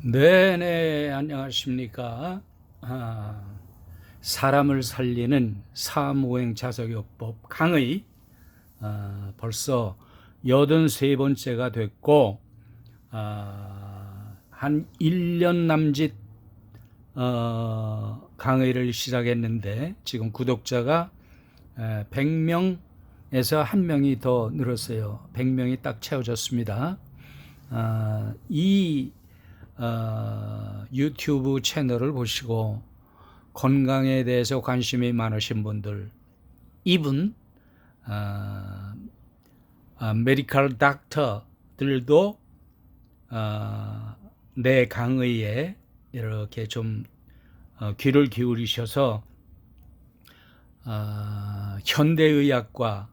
네네, 안녕하십니까. 사람을 살리는 사무행 자석요법 강의, 벌써 83번째가 됐고, 한 1년 남짓 강의를 시작했는데 지금 구독자가 100명에서 1명이 더 늘었어요. 100명이 딱 채워졌습니다. 이 유튜브 채널을 보시고 건강에 대해서 관심이 많으신 분들, 이분 메디컬 닥터들도 내 강의에 이렇게 좀 귀를 기울이셔서 현대의학과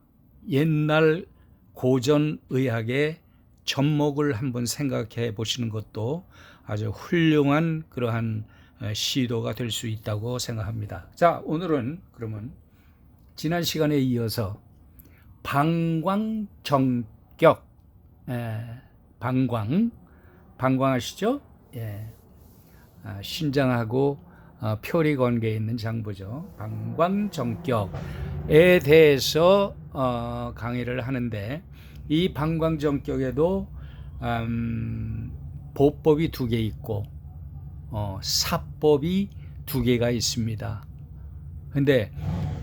옛날 고전의학의 접목을 한번 생각해 보시는 것도 아주 훌륭한 그러한 시도가 될 수 있다고 생각합니다. 자, 오늘은 그러면 지난 시간에 이어서 방광정격, 방광하시죠? 신장하고 표리 관계에 있는 장부죠. 방광정격에 대해서 강의를 하는데, 이 방광정격에도 보법이 2개 있고 사법이 2개가 있습니다. 근데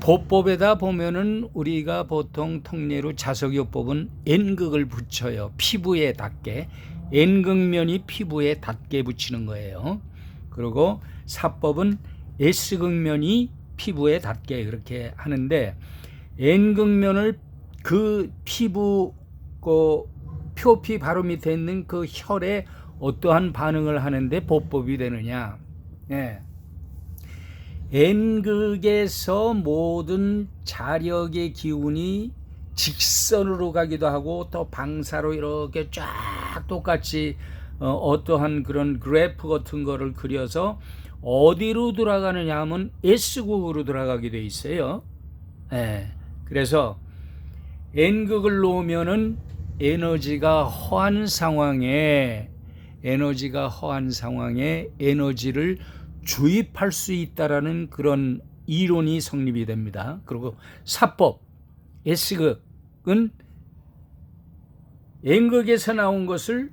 보법에다 보면은 우리가 보통 통례로 자석요법은 N극을 붙여요. 피부에 닿게. N극면이 피부에 닿게 붙이는 거예요. 그리고 사법은 S극면이 피부에 닿게 그렇게 하는데, N극면을 그 피부 표피 바로 밑에 있는 그 혈에 어떠한 반응을 하는데 보법이 되느냐. N극에서 모든 자력의 기운이 직선으로 가기도 하고 또 방사로 이렇게 쫙 똑같이 어떠한 그런 그래프 같은 거를 그려서 어디로 돌아가느냐 하면 S극으로 돌아가게 돼 있어요. 그래서 N극을 놓으면은 에너지가 허한 상황에 에너지를 주입할 수 있다라는 그런 이론이 성립이 됩니다. 그리고 사법 S극은 N극에서 나온 것을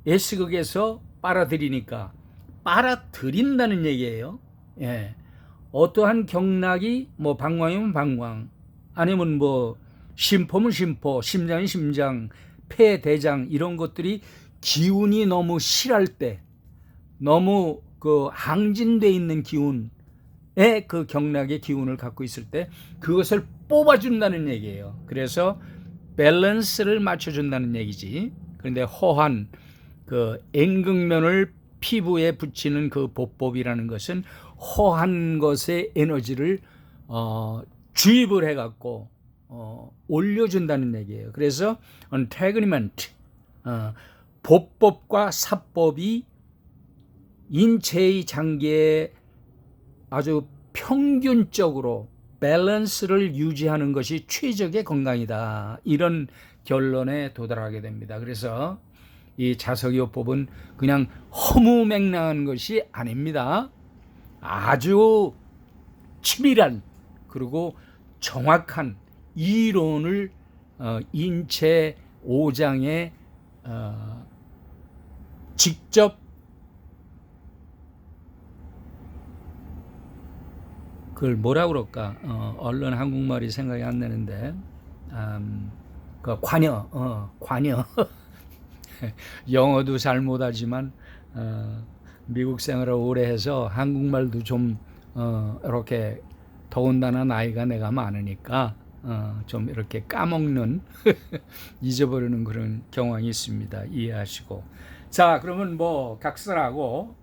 S극에서 빨아들인다는 얘기예요. 어떠한 경락이 뭐 방광이면 방광, 아니면 뭐 심포면 심포, 심장이 심장, 폐, 대장 이런 것들이 기운이 너무 실할 때, 너무 그 항진돼 있는 기운의 그 경락의 기운을 갖고 있을 때 그것을 뽑아준다는 얘기예요. 그래서 밸런스를 맞춰준다는 얘기지. 그런데 허한 그 N극면을 피부에 붙이는 그 보법이라는 것은 허한 것의 에너지를 주입을 해갖고 올려준다는 얘기예요. 그래서 integument, 보법과 사법이 인체의 장기에 아주 평균적으로 밸런스를 유지하는 것이 최적의 건강이다, 이런 결론에 도달하게 됩니다. 그래서 이 자석요법은 그냥 허무맹랑한 것이 아닙니다. 아주 치밀한 그리고 정확한 이론을 인체 5장에 직접 그걸 뭐라 그럴까? 얼른 한국말이 생각이 안 나는데, 그 관여. 영어도 잘 못하지만 미국 생활을 오래 해서 한국말도 좀 이렇게 더군다나 나이가 내가 많으니까 좀 이렇게 까먹는 잊어버리는 그런 경향이 있습니다. 이해하시고. 자, 그러면 뭐 각설하고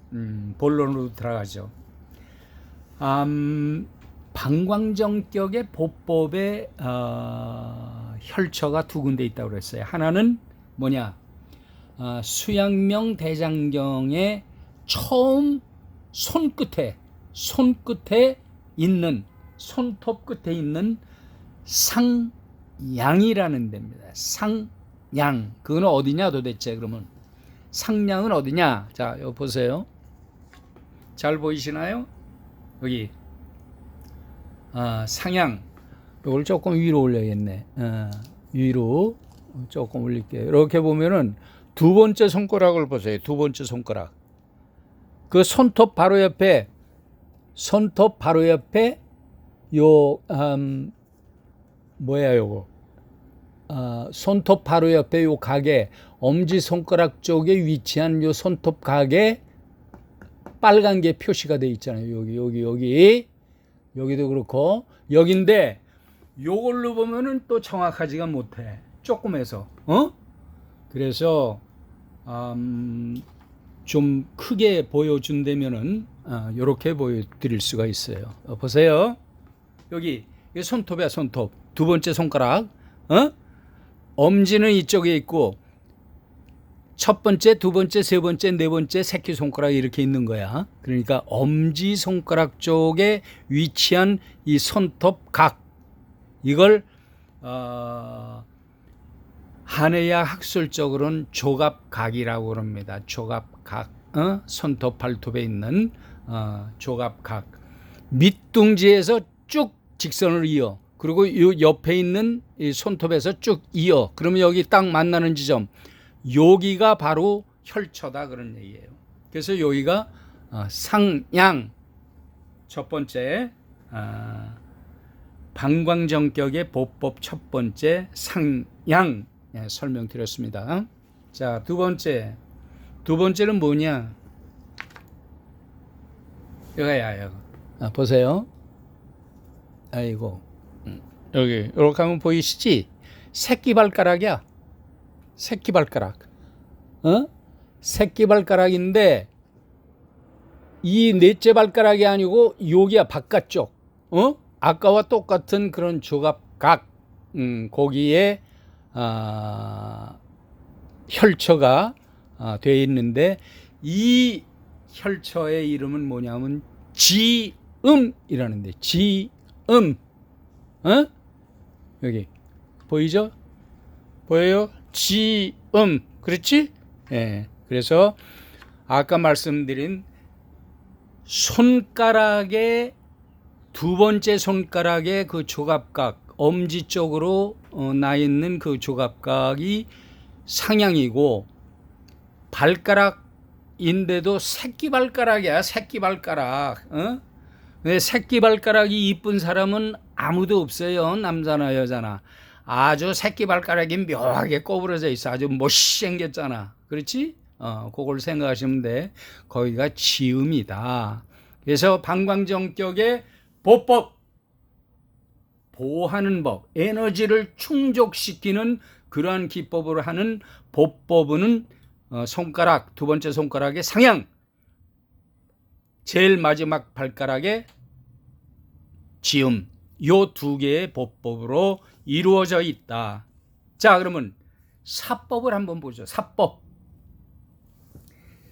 본론으로 들어가죠. 방광정격의 보법의 혈처가 2군데 있다고 그랬어요. 하나는 뭐냐? 수양명 대장경의 처음 손끝에 있는, 손톱 끝에 있는 상양이라는 데입니다. 상양. 그건 어디냐 도대체? 그러면 상냥은 어디냐? 자, 여기 보세요. 잘 보이시나요? 여기 상향. 이걸 조금 위로 올려야겠네. 위로 조금 올릴게요. 이렇게 보면은 두 번째 손가락을 보세요. 두 번째 손가락. 그 손톱 바로 옆에 요 뭐야 요거 손톱 바로 옆에 요 각에 엄지 손가락 쪽에 위치한 요 손톱 각에 빨간 게 표시가 돼 있잖아요. 여기도 그렇고 여긴데 요걸로 보면은 또 정확하지가 못해. 조금해서 그래서 좀 크게 보여준다면은 요렇게 보여드릴 수가 있어요. 보세요. 여기 손톱이야. 손톱 두 번째 손가락. 엄지는 이쪽에 있고 첫 번째, 두 번째, 세 번째, 네 번째 새끼 손가락이 이렇게 있는 거야. 그러니까 엄지 손가락 쪽에 위치한 이 손톱 각, 이걸 한의학 학술적으로는 조갑각이라고 합니다. 조갑각, 손톱 발톱에 있는 조갑각. 밑둥지에서 쭉 직선을 이어, 그리고 이 옆에 있는 이 손톱에서 쭉 이어. 그러면 여기 딱 만나는 지점, 여기가 바로 혈처다 그런 얘기예요. 그래서 여기가 상양, 첫 번째 방광정격의 보법 첫 번째 상양, 설명드렸습니다. 자, 두 번째는 뭐냐? 이거야. 보세요. 아이고, 여기 이렇게 하면 보이시지? 새끼발가락이야. 새끼발가락. 새끼발가락인데 이 넷째 발가락이 아니고 여기야, 바깥쪽. 아까와 똑같은 그런 조갑각. 거기에 혈처가 되어 있는데 이 혈처의 이름은 뭐냐면 지음이라는데, 지음. 여기 보이죠? 보여요? 지음. 그렇지? 예. 그래서 아까 말씀드린 손가락의 두 번째 손가락의 그 조갑각, 엄지 쪽으로 나 있는 그 조갑각이 상향이고, 발가락인데도 새끼발가락이야. 새끼발가락. 새끼발가락이 이쁜 사람은 아무도 없어요. 남자나 여자나. 아주 새끼발가락이 묘하게 꼬부러져 있어. 아주 못생겼잖아. 그렇지? 그걸 생각하시면 돼. 거기가 지음이다. 그래서 방광정격의 보법, 보호하는 법, 에너지를 충족시키는 그러한 기법으로 하는 보법은 손가락, 두 번째 손가락의 상향, 제일 마지막 발가락의 지음, 요 두 개의 보법으로 이루어져 있다. 자, 그러면 사법을 한번 보죠.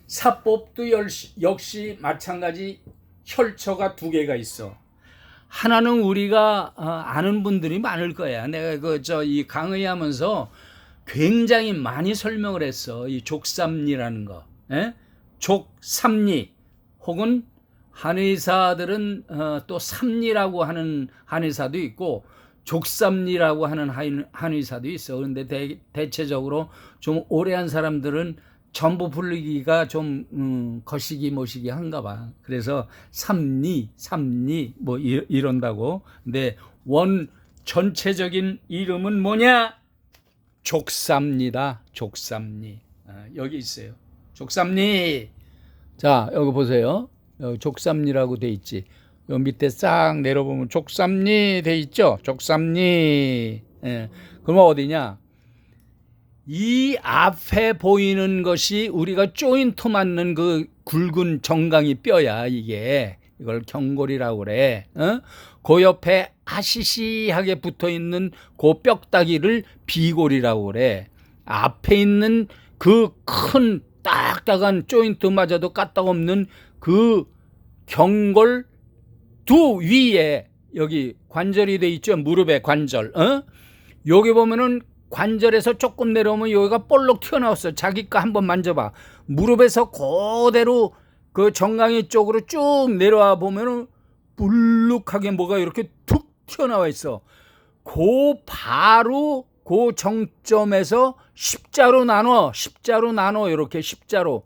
사법도 역시 마찬가지 혈처가 두 개가 있어. 하나는 우리가 아는 분들이 많을 거야. 내가 이 강의하면서 굉장히 많이 설명을 했어. 이 족삼리라는 거. 족삼리, 혹은 한의사들은 또 삼리라고 하는 한의사도 있고 족삼리라고 하는 한의사도 있어. 그런데 대체적으로 좀 오래 한 사람들은 전부 부르기가 좀 거시기 모시기 한가 봐. 그래서 삼리 뭐 이런다고. 근데 전체적인 이름은 뭐냐? 족삼리다. 족삼리. 여기 있어요. 족삼리. 자, 여기 보세요. 여기 족삼리라고 돼 있지. 여기 밑에 싹 내려보면 족삼리 돼 있죠. 족삼리. 그러면 어디냐? 이 앞에 보이는 것이 우리가 조인트 맞는 그 굵은 정강이 뼈야. 이걸 경골이라고 그래. 그 옆에 아시시하게 붙어 있는 그 뼈다귀를 비골이라고 그래. 앞에 있는 그 큰 딱딱한 조인트마저도 까딱없는 그 경골 두 위에 여기 관절이 돼 있죠. 무릎에 관절. 여기 보면은 관절에서 조금 내려오면 여기가 볼록 튀어나왔어. 자기 거 한번 만져봐. 무릎에서 그대로 그 정강이 쪽으로 쭉 내려와 보면은 불룩하게 뭐가 이렇게 툭 튀어나와 있어. 바로 그 정점에서 십자로 나눠 이렇게 십자로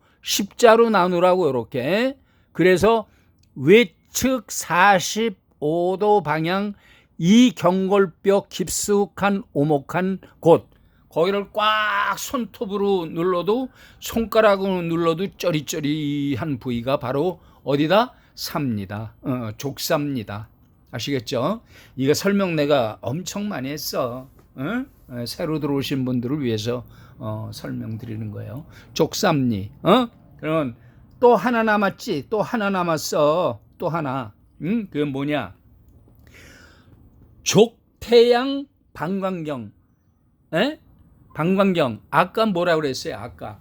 나누라고 이렇게. 그래서 외측 45도 방향 이 경골뼈 깊숙한 오목한 곳, 거기를 꽉 손톱으로 눌러도 손가락으로 눌러도 쩌리쩌리한 부위가 바로 어디다? 삽니다. 족삽니다. 아시겠죠? 이거 설명 내가 엄청 많이 했어. 새로 들어오신 분들을 위해서 설명드리는 거예요. 족삽니. 그러면 또 하나 남았지? 또 하나 남았어. 또 하나. 그게 뭐냐? 족태양 방광경. 방광경. 아까 뭐라 그랬어요? 아까.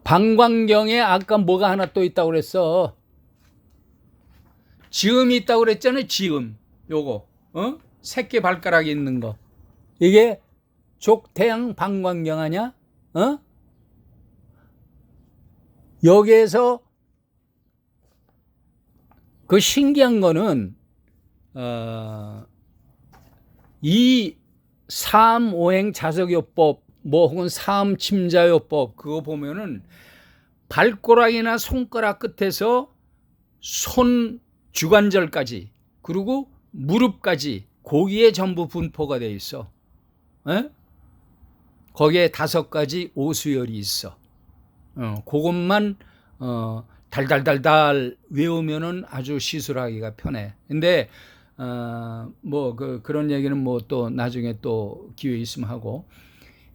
방광경에 아까 뭐가 하나 또 있다고 그랬어? 지음이 있다고 그랬잖아요. 지음. 요거. 새끼 발가락이 있는 거. 이게 족태양 방광경 아니야? 여기에서 그 신기한 거는 이 사암오행 자석요법 뭐 혹은 사암침자요법 그거 보면은 발가락이나 손가락 끝에서 손 주관절까지 그리고 무릎까지 거기에 전부 분포가 돼 있어. 거기에 5가지 오수열이 있어. 그것만 달달달달 외우면은 아주 시술하기가 편해. 근데 뭐 그런 얘기는 뭐 또 나중에 또 기회 있으면 하고.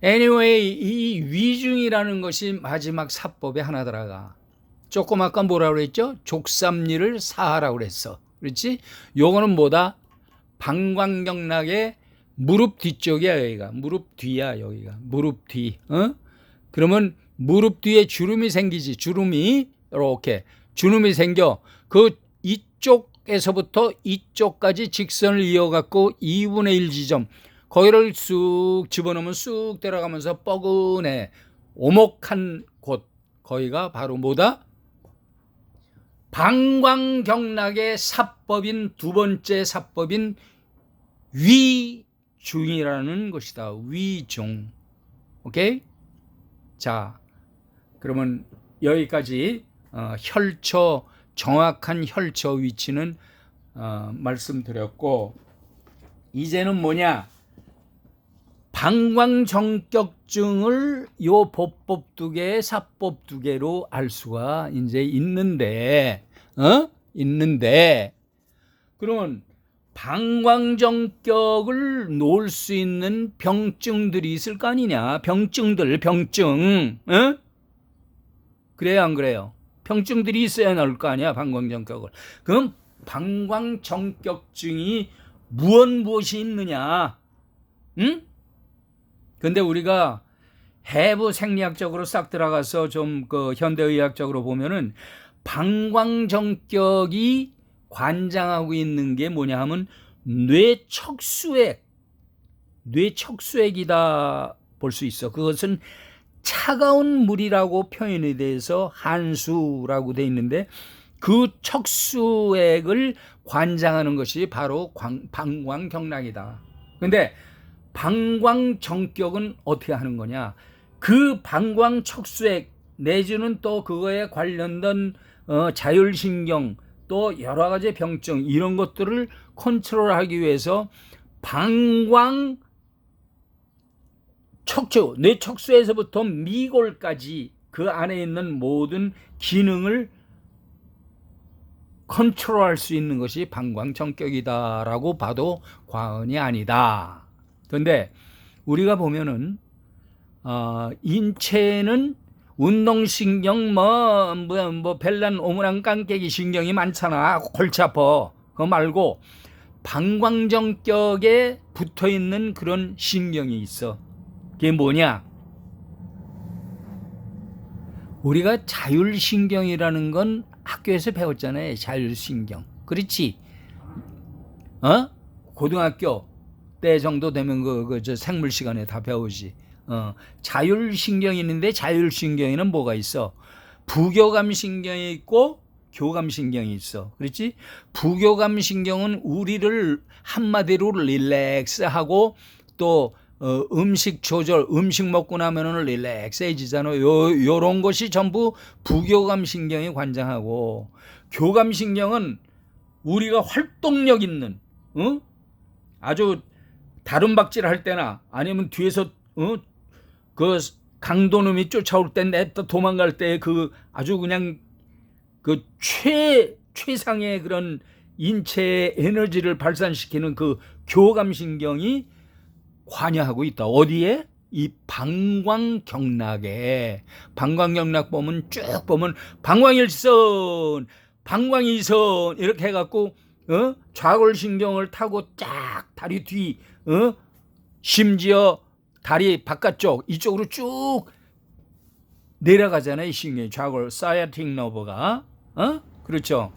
anyway, 이 위중이라는 것이 마지막 사법에 하나 들어가. 조금 아까 뭐라고 그랬죠? 족삼리를 사하라고 그랬어. 그렇지? 요거는 뭐다? 방광경락의 무릎 뒤쪽이야. 여기가 무릎 뒤야. 여기가 무릎 뒤. 그러면 무릎 뒤에 주름이 생기지. 주름이 이렇게 주름이 생겨. 그 이쪽에서부터 이쪽까지 직선을 이어갖고 2분의 1 지점 거기를 쑥 집어넣으면 쑥 들어가면서 뻐근해 오목한 곳 거기가 바로 뭐다? 방광경락의 사법인 두 번째 사법인 위중이라는 것이다. 위중. 오케이? 자, 그러면 여기까지 정확한 혈처 위치는 말씀드렸고, 이제는 뭐냐? 방광정격증을 요 보법 2개, 사법 2개로 알 수가 이제 있는데, 그러면 방광정격을 놓을 수 있는 병증들이 있을 거 아니냐? 병증. 그래요, 안 그래요? 병증들이 있어야 나올 거 아니야, 방광정격을. 그럼 방광정격증이 무엇이 있느냐? 근데 우리가 해부 생리학적으로 싹 들어가서 좀 현대의학적으로 보면은 방광정격이 관장하고 있는 게 뭐냐 하면 뇌척수액이다 볼 수 있어. 그것은 차가운 물이라고 표현이 돼서 한수라고 돼 있는데 그 척수액을 관장하는 것이 바로 방광경락이다. 근데 방광정격은 어떻게 하는 거냐? 그 방광척수액 내지는 또 그거에 관련된 자율신경 또 여러 가지 병증 이런 것들을 컨트롤하기 위해서 방광 척추, 뇌척수에서부터 미골까지 그 안에 있는 모든 기능을 컨트롤할 수 있는 것이 방광정격이다라고 봐도 과언이 아니다. 그런데 우리가 보면은 인체는 운동신경 뭐 별난 오므랑 깡깨기 신경이 많잖아. 골치 아파. 그거 말고 방광정격에 붙어있는 그런 신경이 있어. 그게 뭐냐? 우리가 자율신경이라는 건 학교에서 배웠잖아요. 자율신경. 그렇지? 고등학교 때 정도 되면 저 생물 시간에 다 배우지. 자율신경이 있는데 자율신경에는 뭐가 있어? 부교감신경이 있고 교감신경이 있어. 그렇지? 부교감신경은 우리를 한마디로 릴렉스하고 또 음식 조절, 음식 먹고 나면은 릴렉스해지잖아. 요런 것이 전부 부교감신경이 관장하고, 교감신경은 우리가 활동력 있는, 아주 다rum박질 할 때나 아니면 뒤에서 그 강도놈이 쫓아올 때 냅다 도망갈 때 그 아주 그냥 그 최상의 그런 인체의 에너지를 발산시키는 그 교감신경이 관여하고 있다. 어디에? 이 방광경락에. 방광경락 보면 쭉 보면 방광일선, 방광이선 이렇게 해갖고 좌골신경을 타고 쫙 다리 뒤, 심지어 다리 바깥쪽 이쪽으로 쭉 내려가잖아요. 이 신경이 좌골 사이아틱 너브가. 그렇죠.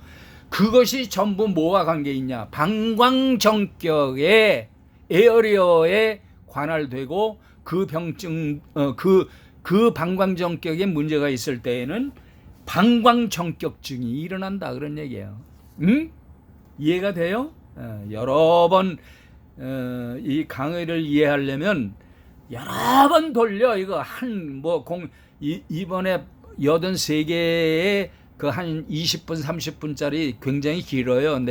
그것이 전부 뭐와 관계 있냐? 방광정격의 에어리어에 관할되고, 그 병증 그 방광정격에 문제가 있을 때에는 방광정격증이 일어난다, 그런 얘기예요. 이해가 돼요? 여러 번 이 강의를 이해하려면 여러 번 돌려. 이거 이번에 83개의 그 한 20분 30분짜리 굉장히 길어요.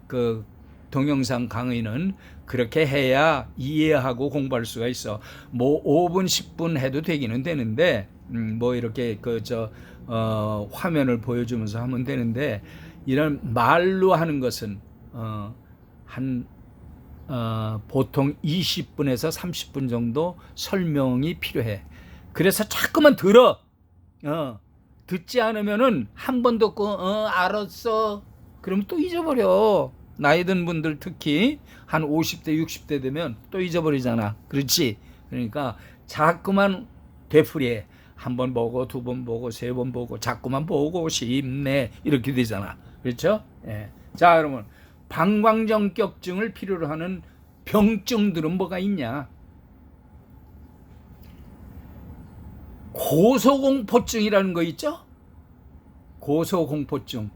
그 동영상 강의는 그렇게 해야 이해하고 공부할 수가 있어. 뭐 5분 10분 해도 되기는 되는데 뭐 이렇게 화면을 보여주면서 하면 되는데, 이런 말로 하는 것은 보통 20분에서 30분 정도 설명이 필요해. 그래서 자꾸만 들어. 듣지 않으면은 한 번 듣고 알았어 그러면 또 잊어버려. 나이 든 분들 특히 한 50대 60대 되면 또 잊어버리잖아. 그렇지? 그러니까 자꾸만 되풀이해. 한 번 보고 두 번 보고 세 번 보고 자꾸만 보고 싶네, 이렇게 되잖아. 그렇죠? 예. 자, 여러분, 방광정격증을 필요로 하는 병증들은 뭐가 있냐? 고소공포증이라는 거 있죠? 고소공포증.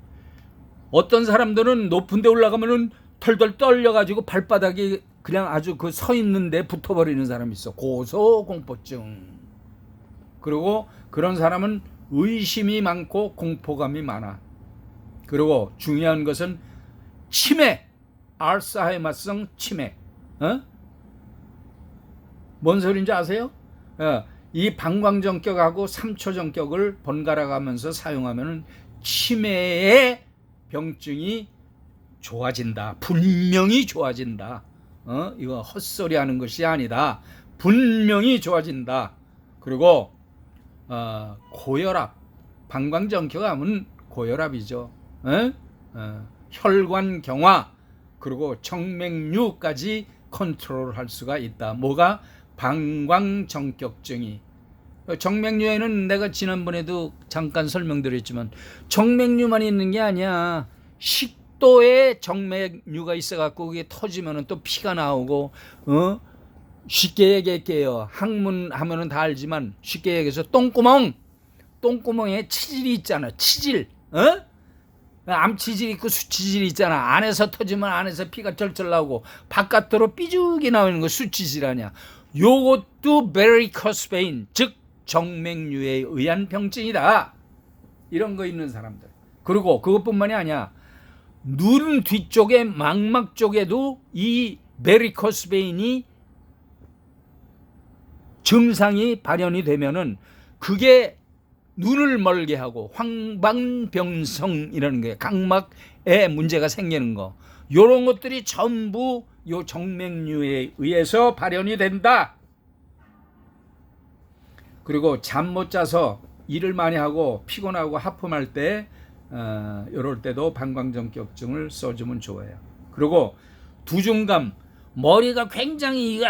어떤 사람들은 높은 데 올라가면은 털털 떨려가지고 발바닥이 그냥 아주 서 있는데 붙어버리는 사람이 있어. 고소공포증. 그리고 그런 사람은 의심이 많고 공포감이 많아. 그리고 중요한 것은 치매, 알츠하이머성 치매. 뭔 소리인지 아세요? 이 방광정격하고 3초정격을 번갈아 가면서 사용하면 치매의 병증이 좋아진다. 분명히 좋아진다. 이거 헛소리 하는 것이 아니다. 분명히 좋아진다. 그리고 고혈압, 방광정격 하면 고혈압이죠. 혈관경화, 그리고 정맥류까지 컨트롤할 수가 있다. 뭐가? 방광정격증이. 정맥류에는 내가 지난번에도 잠깐 설명드렸지만 정맥류만 있는 게 아니야. 식도에 정맥류가 있어갖고 그게 터지면은 또 피가 나오고, 쉽게 얘기할게요. 학문 하면은 다 알지만 쉽게 얘기해서 똥구멍에 치질이 있잖아. 치질. 암치질 있고 수치질 있잖아. 안에서 터지면 안에서 피가 절절 나오고 바깥으로 삐죽이 나오는 거 수치질 아니야. 요것도 베리커스 베인, 즉 정맥류에 의한 병증이다. 이런 거 있는 사람들. 그리고 그것뿐만이 아니야. 눈 뒤쪽에 망막 쪽에도 이 베리커스 베인이 증상이 발현이 되면은 그게 눈을 멀게 하고 황방병성이라는 게 각막에 문제가 생기는 거. 요런 것들이 전부 요 정맥류에 의해서 발현이 된다. 그리고 잠 못 자서 일을 많이 하고 피곤하고 하품할 때 이럴 때도 방광정격증을 써주면 좋아요. 그리고 두중감, 머리가 굉장히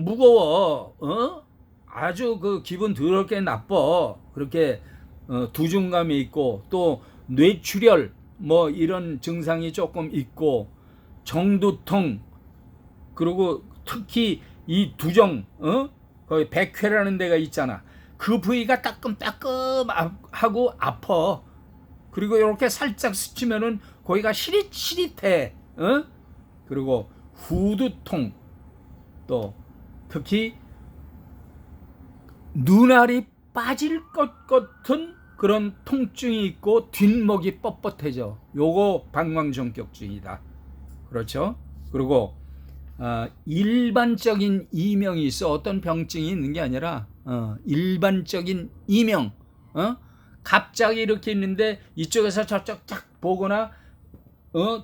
무거워. 아주 기분 더럽게 나빠. 그렇게 두중감이 있고, 또 뇌출혈 이런 증상이 조금 있고, 정두통, 그리고 특히 이 두정, 거기 백회라는 데가 있잖아. 그 부위가 따끔따끔하고 아파. 그리고 이렇게 살짝 스치면은 거기가 시릿시릿해. 그리고 후두통, 또 특히 눈알이 빠질 것 같은 그런 통증이 있고 뒷목이 뻣뻣해져. 요거 방광전격증이다. 그렇죠? 그리고 일반적인 이명이 있어. 어떤 병증이 있는 게 아니라 일반적인 이명. 갑자기 이렇게 있는데 이쪽에서 저쪽 딱 보거나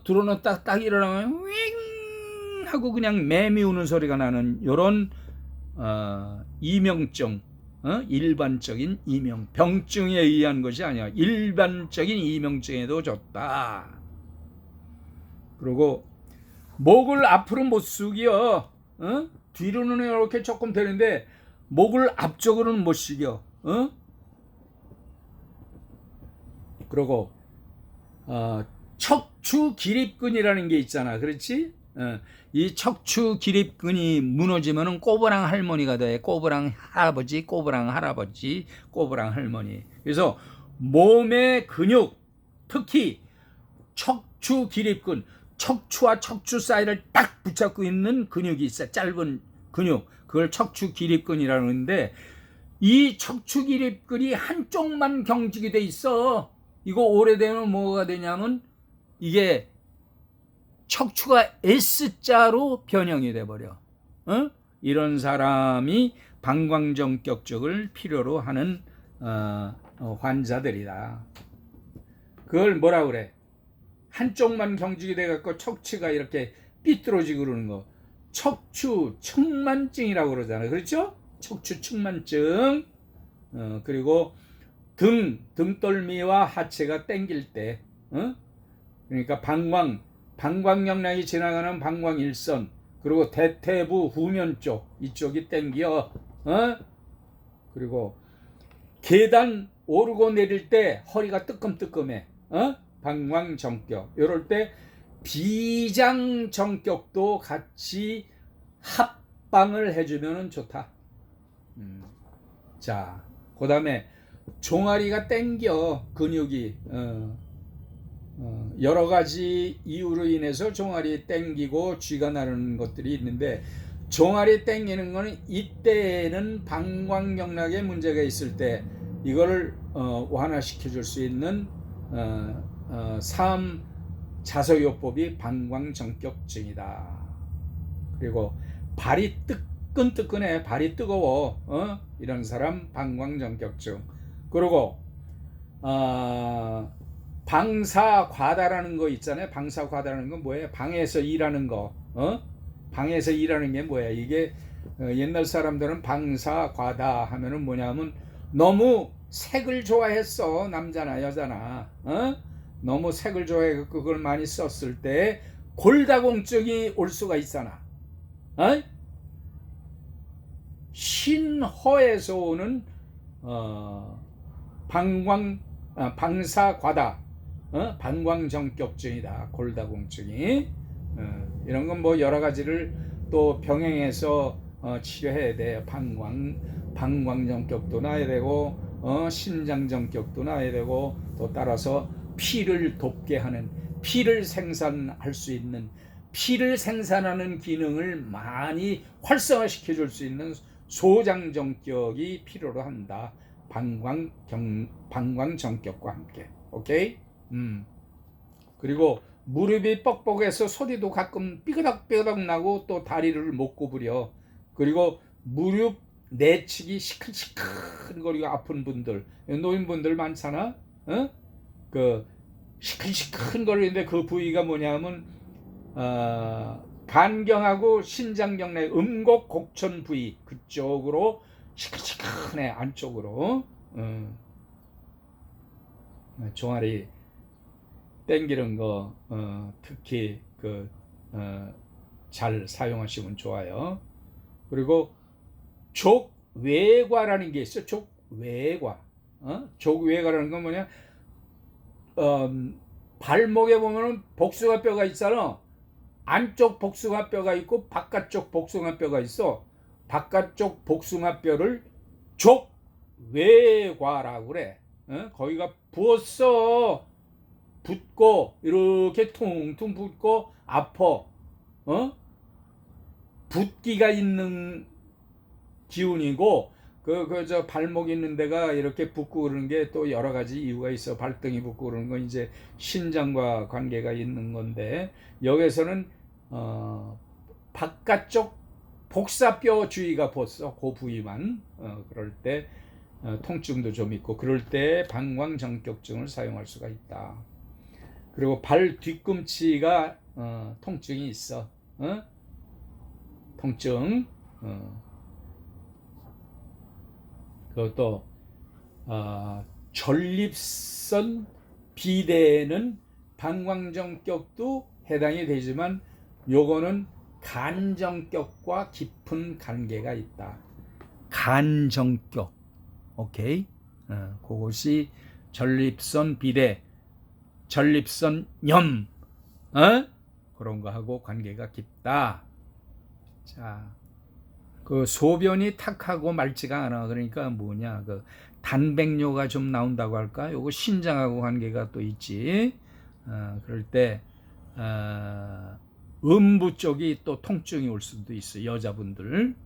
들어오는 딱 일어나면 윙 하고 그냥 매미 우는 소리가 나는 요런 이명증. 일반적인 이명, 병증에 의한 것이 아니야. 일반적인 이명증에도 좋다. 그리고 목을 앞으로 못 숙여. 뒤로는 이렇게 조금 되는데 목을 앞쪽으로는 못 숙여. 그리고 척추 기립근이라는 게 있잖아. 그렇지? 이 척추 기립근이 무너지면은 꼬부랑 할머니가 돼. 꼬부랑 할아버지, 꼬부랑 할아버지, 꼬부랑 할머니. 그래서 몸의 근육, 특히 척추 기립근, 척추와 척추 사이를 딱 붙잡고 있는 근육이 있어. 짧은 근육. 그걸 척추 기립근이라는데 이 척추 기립근이 한쪽만 경직이 돼 있어. 이거 오래되면 뭐가 되냐면 이게 척추가 S자로 변형이 돼버려. 이런 사람이 방광전격증을 필요로 하는 환자들이다. 그걸 뭐라 그래? 한쪽만 경직이 돼갖고 척추가 이렇게 삐뚤어지고 그러는 거. 척추 측만증이라고 그러잖아요. 그렇죠? 척추 측만증. 그리고 등돌미와 하체가 당길 때, 그러니까 방광영양이 지나가는 방광일선, 그리고 대퇴부 후면 쪽, 이쪽이 당겨, 그리고 계단 오르고 내릴 때 허리가 뜨끔뜨끔해, 방광정격. 이럴 때 비장정격도 같이 합방을 해주면 좋다. 자, 그 다음에 종아리가 땡겨. 근육이 여러 가지 이유로 인해서 종아리 땡기고 쥐가 나는 것들이 있는데, 종아리 땡기는 거는 이때에는 방광경락에 문제가 있을 때 이거를 완화시켜 줄 수 있는 자소요법이 방광전격증이다. 그리고 발이 뜨끈뜨끈해. 발이 뜨거워. 이런 사람 방광전격증. 그리고 방사과다라는 거 있잖아요. 방사과다라는 건 뭐예요? 방에서 일하는 거. 방에서 일하는 게 뭐야? 이게 옛날 사람들은 방사과다 하면은 뭐냐면 너무 색을 좋아했어. 남자나 여자나. 너무 색을 좋아해서 그걸 많이 썼을 때 골다공증이 올 수가 있잖아. 신허에서 오는 방사과다, 방광전격증이다. 골다공증이. 이런 건 뭐 여러 가지를 또 병행해서 치료해야 돼요. 방광전격도 나야 되고, 신장전격도 나야 되고, 또 따라서 피를 돕게 하는, 피를 생산할 수 있는, 피를 생산하는 기능을 많이 활성화시켜 줄 수 있는 소장전격이 필요로 한다. 방광전격과 함께. 오케이? 그리고 무릎이 뻑뻑해서 소리도 가끔 삐그덕삐그덕 나고 또 다리를 못 구부려. 그리고 무릎 내측이 시큰시큰거리고 아픈 분들, 노인분들 많잖아. 그 시큰시큰거리는데 그 부위가 뭐냐면 간경하고 신장경내 음곡 곡천 부위 그쪽으로 시큰시큰해. 안쪽으로. 종아리 땡기는 거 특히 잘 사용하시면 좋아요. 그리고 족외과라는 게 있어. 족외과. 족외과라는 건 뭐냐? 발목에 보면은 복숭아 뼈가 있잖아. 안쪽 복숭아뼈가 있고 바깥쪽 복숭아뼈가 있어. 바깥쪽 복숭아뼈를 족외과라고 그래. 거기가 부었어. 붓고 이렇게 퉁퉁 붓고 아파. 붓기가 있는 기운이고 저 발목 있는 데가 이렇게 붓고 그러는 게 또 여러 가지 이유가 있어. 발등이 붓고 그러는 건 이제 신장과 관계가 있는 건데, 여기서는 바깥쪽 복사뼈 주위가 벗어. 그 부위만 그럴 때 통증도 좀 있고, 그럴 때 방광정격증을 사용할 수가 있다. 그리고 발 뒤꿈치가 통증이 있어. 통증. 그것도 전립선 비대에는 방광정격도 해당이 되지만 요거는 간정격과 깊은 관계가 있다. 간정격. 오케이. 그것이 전립선 비대, 전립선염 그런 거하고 관계가 깊다. 자, 그 소변이 탁하고 맑지가 않아. 그러니까 뭐냐, 그 단백뇨가 좀 나온다고 할까? 요거 신장하고 관계가 또 있지. 그럴 때 음부 쪽이 또 통증이 올 수도 있어, 여자분들.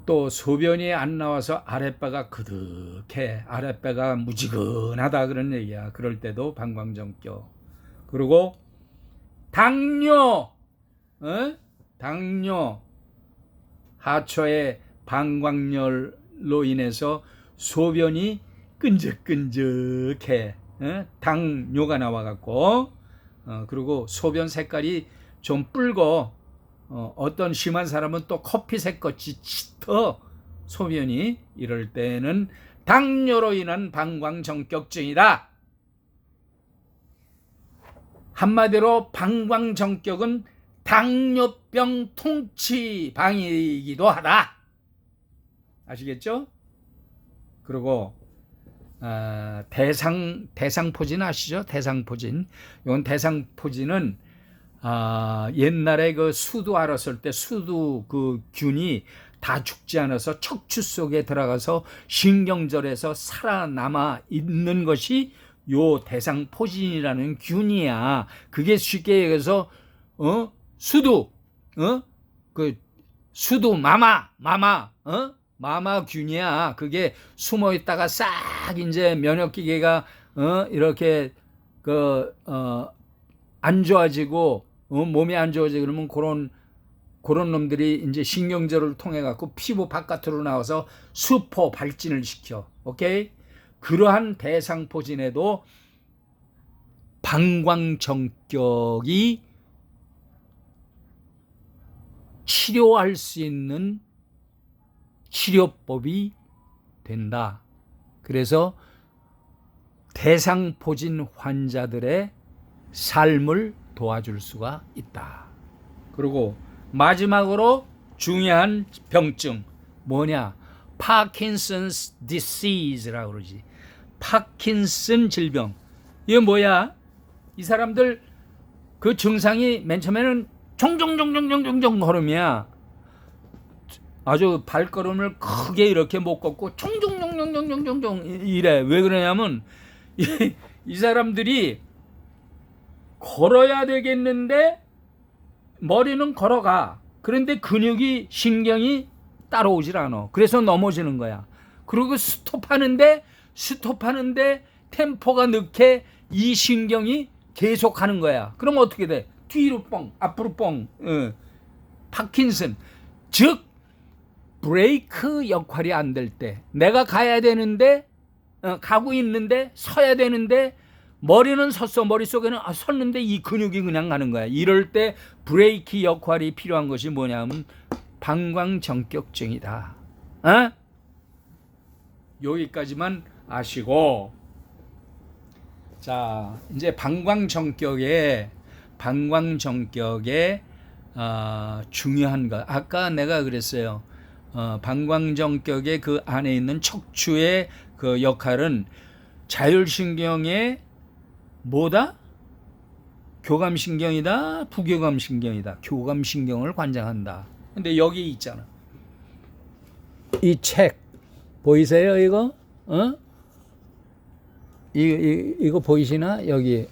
또 소변이 안 나와서 아랫배가 그득해, 아랫배가 무지근하다 그런 얘기야. 그럴 때도 방광정격. 그리고 당뇨, 당뇨, 하초의 방광열로 인해서 소변이 끈적끈적해. 당뇨가 나와갖고, 그리고 소변 색깔이 좀 붉어. 어떤 심한 사람은 또 커피색같이 짙어, 소변이. 이럴 때는 당뇨로 인한 방광정격증이다. 한마디로 방광정격은 당뇨병 통치 방이기도 하다. 아시겠죠? 그리고 대상포진 아시죠? 대상포진. 이건 대상포진은 옛날에 그 수두 앓았을 때 수두 그 균이 다 죽지 않아서 척추 속에 들어가서 신경절에서 살아남아 있는 것이 요 대상포진이라는 균이야. 그게 쉽게 얘기해서 수두, 그 수두 마마 균이야. 그게 숨어 있다가 싹 이제 면역기계가 이렇게 안 좋아지고 몸이 안 좋아지고 그러면 그런 놈들이 이제 신경절을 통해 갖고 피부 바깥으로 나와서 수포 발진을 시켜. 오케이? 그러한 대상포진에도 방광정격이 치료할 수 있는 치료법이 된다. 그래서 대상포진 환자들의 삶을 도와줄 수가 있다. 그리고 마지막으로 중요한 병증 뭐냐? 파킨슨스 디시즈라고 그러지. 파킨슨 질병. 이게 뭐야? 이 사람들 그 증상이 맨 처음에는 종종종종종종 걸음이야. 아주 발걸음을 크게 이렇게 못 걷고 종종종종종종종 이래. 왜 그러냐면 이 사람들이 걸어야 되겠는데 머리는 걸어가. 그런데 근육이, 신경이 따라오질 않아. 그래서 넘어지는 거야. 그리고 스톱하는데 템포가 늦게 이 신경이 계속 가는 거야. 그럼 어떻게 돼? 뒤로 뻥, 앞으로 뻥. 파킨슨. 즉 브레이크 역할이 안 될 때, 내가 가야 되는데 가고 있는데 서야 되는데 머리는 섰어. 머릿속에는 섰는데 이 근육이 그냥 가는 거야. 이럴 때 브레이크 역할이 필요한 것이 뭐냐면 방광정격증이다. 여기까지만 아시고, 자 이제 방광정격의 중요한 것. 아까 내가 그랬어요. 방광정격의 그 안에 있는 척추의 그 역할은 자율신경의 뭐다? 교감신경이다, 부교감신경이다. 교감신경을 관장한다. 근데 여기 있잖아. 이 책 보이세요? 이거? 이거 보이시나? 여기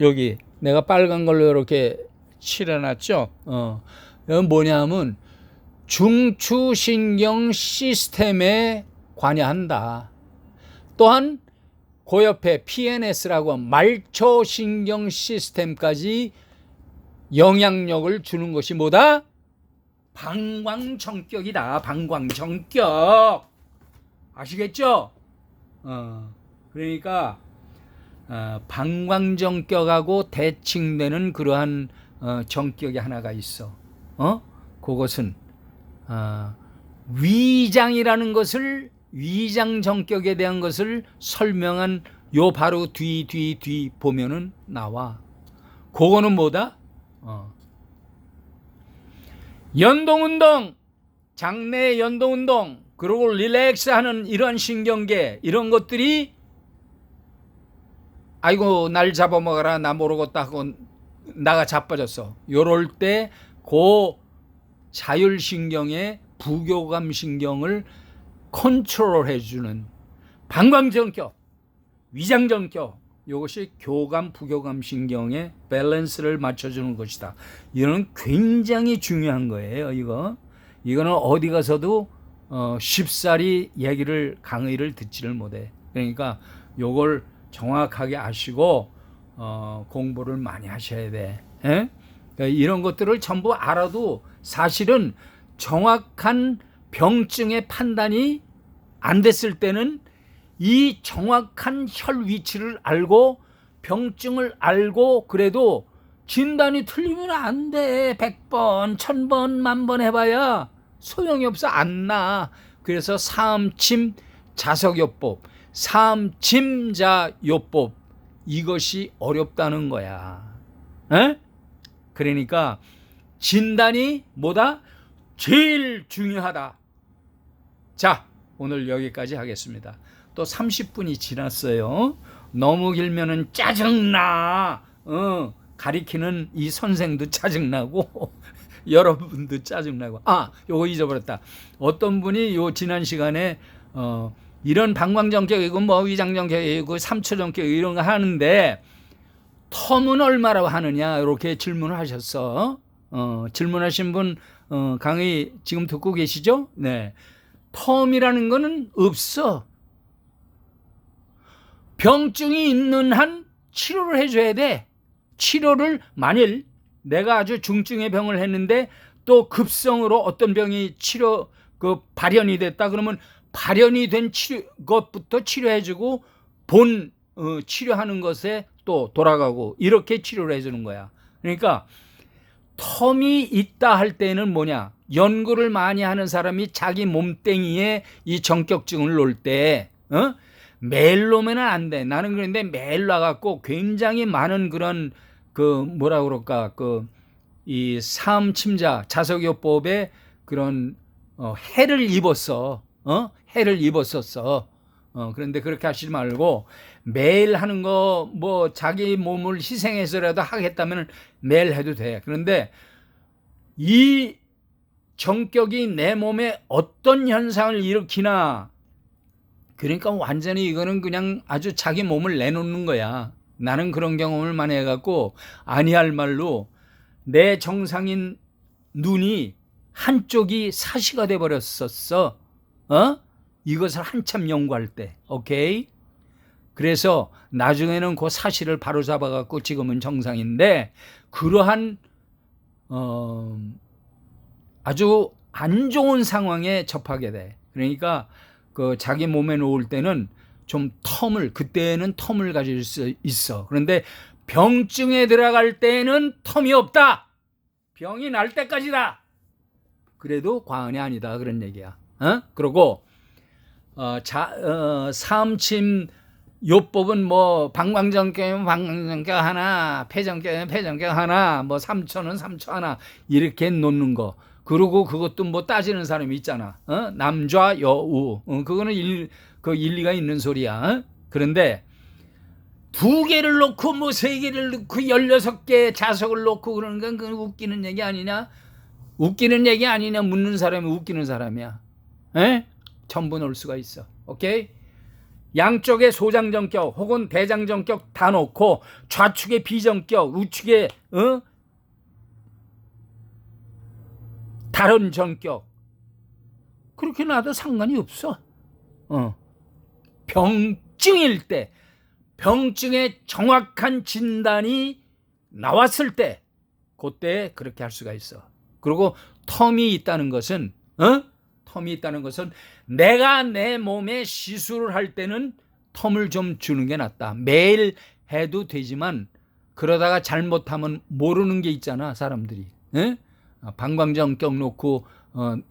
여기 내가 빨간 걸로 이렇게 칠해놨죠. 이건 뭐냐면 중추신경 시스템에 관여한다. 또한 그 옆에 PNS라고 말초신경 시스템까지 영향력을 주는 것이 뭐다? 방광정격이다. 방광정격. 아시겠죠? 그러니까 방광정격하고 대칭되는 그러한 정격이 하나가 있어. 그것은 위장이라는 것을, 위장 정격에 대한 것을 설명한 요 바로 뒤 보면은 나와. 그거는 뭐다? 연동운동, 장내 연동운동, 그리고 릴렉스하는 이런 신경계, 이런 것들이 아이고 날 잡아먹어라 나 모르겠다 하고 나가 자빠졌어. 요럴 때 그 자율신경의 부교감신경을 컨트롤해주는 방광정격, 위장정격, 이것이 교감, 부교감신경의 밸런스를 맞춰주는 것이다. 이거는 굉장히 중요한 거예요. 이거는 어디 가서도 쉽사리 강의를 듣지를 못해. 그러니까 요걸 정확하게 아시고 공부를 많이 하셔야 돼. 그러니까 이런 것들을 전부 알아도 사실은 정확한 병증의 판단이 안 됐을 때는 이 정확한 혈 위치를 알고 병증을 알고 그래도 진단이 틀리면 안 돼. 100번, 1000번, 10,000번 해봐야 소용이 없어. 안 나. 그래서 사암침 자석요법, 사암침자요법, 이것이 어렵다는 거야. 그러니까 진단이 뭐다? 제일 중요하다. 자, 오늘 여기까지 하겠습니다. 또 30분이 지났어요. 너무 길면은 짜증나. 가리키는 이 선생도 짜증나고 여러분도 짜증나고. 요거 잊어버렸다. 어떤 분이 요 지난 시간에 이런 방광정격이고 뭐 위장정격이고 삼초정격 이런 거 하는데 텀은 얼마라고 하느냐 이렇게 질문을 하셨어. 질문하신 분 강의 지금 듣고 계시죠? 네. 텀이라는 거는 없어. 병증이 있는 한 치료를 해줘야 돼. 치료를 만일 내가 아주 중증의 병을 했는데 또 급성으로 어떤 병이 발현이 됐다 그러면 발현이 된 것부터 치료해주고 치료하는 것에 또 돌아가고 이렇게 치료를 해주는 거야. 그러니까 텀이 있다 할 때는 뭐냐? 연구를 많이 하는 사람이 자기 몸뚱이에 이 정격증을 놓을 때 매일 놓으면 안 돼. 나는 그런데 매일 놔갖고 굉장히 많은 그런 이 사암침자 자석요법에 그런 해를 입었어. 해를 입었었어. 그런데 그렇게 하시지 말고 매일 하는 거 뭐 자기 몸을 희생해서라도 하겠다면 매일 해도 돼. 그런데 이 정격이 내 몸에 어떤 현상을 일으키나, 그러니까 완전히 이거는 그냥 아주 자기 몸을 내놓는 거야. 나는 그런 경험을 많이 해갖고 아니할 말로 내 정상인 눈이 한쪽이 사시가 돼버렸었어. 이것을 한참 연구할 때. 오케이? 그래서 나중에는 그 사실을 바로 잡아갖고 지금은 정상인데, 그러한 아주 안 좋은 상황에 접하게 돼. 그러니까 자기 몸에 놓을 때는 좀 그때는 텀을 가질 수 있어. 그런데 병증에 들어갈 때는 텀이 없다. 병이 날 때까지다. 그래도 과언이 아니다. 그런 얘기야. 그리고 사암침 요법은 뭐 방광정격이면 방광정격 하나, 폐정격이면 폐정격 하나, 뭐 3초는 3초 하나 이렇게 놓는 거. 그리고 그것도 뭐 따지는 사람이 있잖아. 남좌 여우. 그거는 일리가 있는 소리야. 그런데 두 개를 놓고 뭐 세 개를 놓고 16개 자석을 놓고 그러는 건 그건 웃기는 얘기 아니냐? 웃기는 얘기 아니냐? 묻는 사람이 웃기는 사람이야. 에? 전부 놓을 수가 있어. 오케이? 양쪽에 소장전격 혹은 대장전격 다 놓고 좌측에 비전격, 우측에 다른 전격 그렇게 놔도 상관이 없어. 병증일 때, 병증의 정확한 진단이 나왔을 때, 그때 그렇게 할 수가 있어. 그리고 텀이 있다는 것은, 내가 내 몸에 시술을 할 때는 텀을 좀 주는 게 낫다. 매일 해도 되지만 그러다가 잘못하면 모르는 게 있잖아, 사람들이. 방광전격 놓고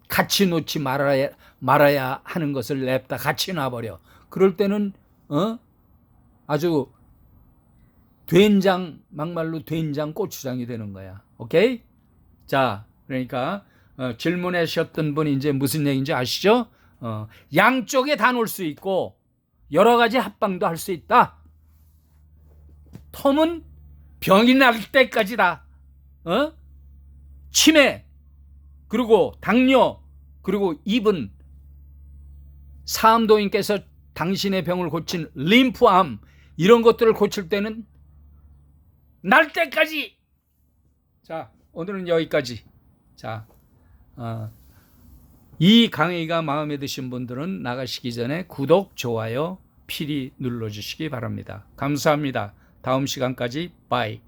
같이 놓지 말아야 하는 것을 냅다 같이 놔버려. 그럴 때는 아주 된장, 막말로 된장 고추장이 되는 거야. 오케이? 자, 그러니까 질문하셨던 분이 이제 무슨 얘기인지 아시죠? 양쪽에 다 놓을 수 있고 여러 가지 합방도 할 수 있다. 텀은 병이 날 때까지다. 치매, 그리고 당뇨, 그리고 입은 사암도인께서 당신의 병을 고친 림프암 이런 것들을 고칠 때는 날 때까지. 자, 오늘은 여기까지. 자, 이 강의가 마음에 드신 분들은 나가시기 전에 구독, 좋아요 필히 눌러주시기 바랍니다. 감사합니다. 다음 시간까지 바이.